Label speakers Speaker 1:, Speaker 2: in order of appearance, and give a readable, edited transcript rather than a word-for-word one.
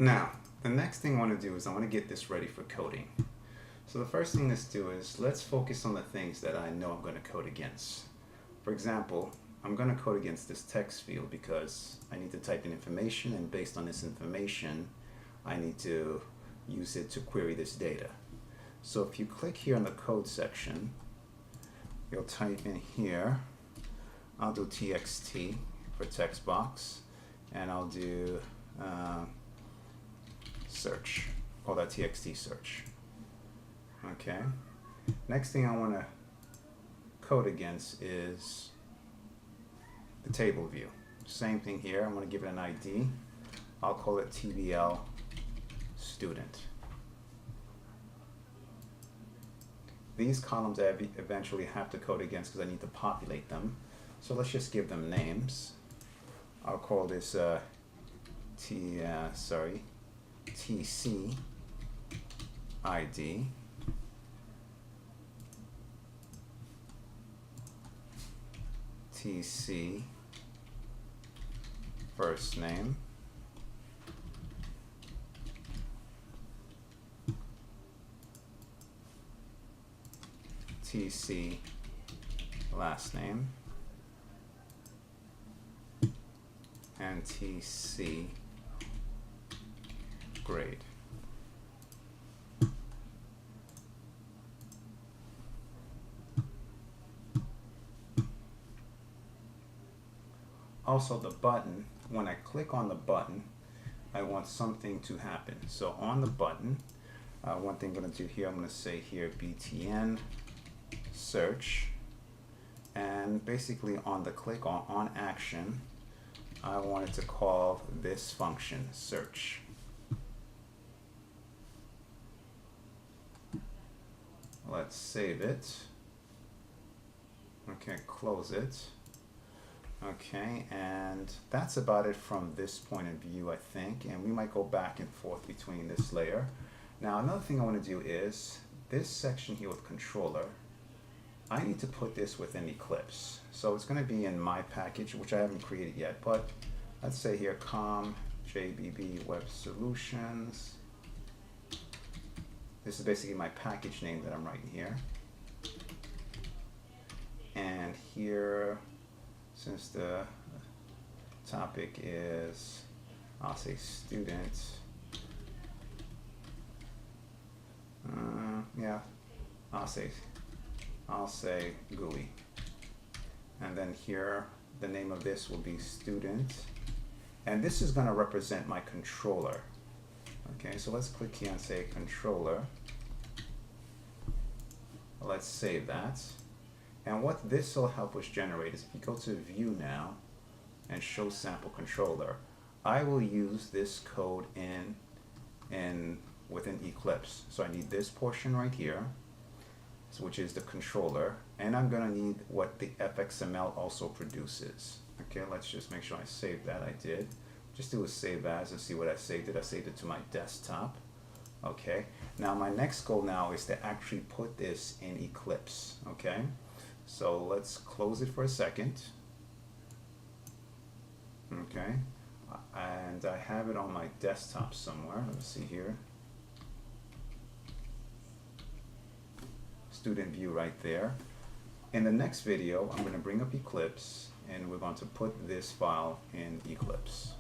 Speaker 1: Now, the next thing I want to do is I want to get this ready for coding. So the first thing let's do is let's focus on the things that I know I'm going to code against. For example, I'm going to code against this text field because I need to type in information, and based on this information I need to use it to query this data. So if you click here in the code section, you'll type in here, I'll do txt for text box, and I'll do search, call that txt search. Okay, next thing I want to code against is the table view. Same thing here, I'm going to give it an ID. I'll call it TBL student. These columns I eventually have to code against because I need to populate them. So let's just give them names. I'll call this TC ID. TC first name. TC last name. And TC grade. Also the button, when I click on the button, I want something to happen. So on the button, one thing I'm going to do here, I'm going to say here btn search, and basically on the click on action, I wanted to call this function search. Let's save it. Okay, close it. Okay, and that's about it from this point of view, I think, and we might go back and forth between this layer. Now another thing I want to do is this section here with controller, I need to put this within Eclipse. So it's going to be in my package, which I haven't created yet, but let's say here com jbb web solutions. This is basically my package name that I'm writing here. And here, since the topic is, I'll say student, yeah, I'll say GUI. And then here, the name of this will be student. And this is going to represent my controller. Okay, so let's click here and say controller. Let's save that. And what this will help us generate is if you go to view now and show sample controller, I will use this code within Eclipse. So I need this portion right here, which is the controller, and I'm going to need what the fxml also produces. Okay, let's just make sure I saved that. I did. Just do a save as and see what I saved it. I saved it to my desktop. Okay, now my next goal now is to actually put this in Eclipse. Okay, so let's close it for a second. Okay, and I have it on my desktop somewhere. Let's see here. Student view right there. In the next video, I'm going to bring up Eclipse and we're going to put this file in Eclipse.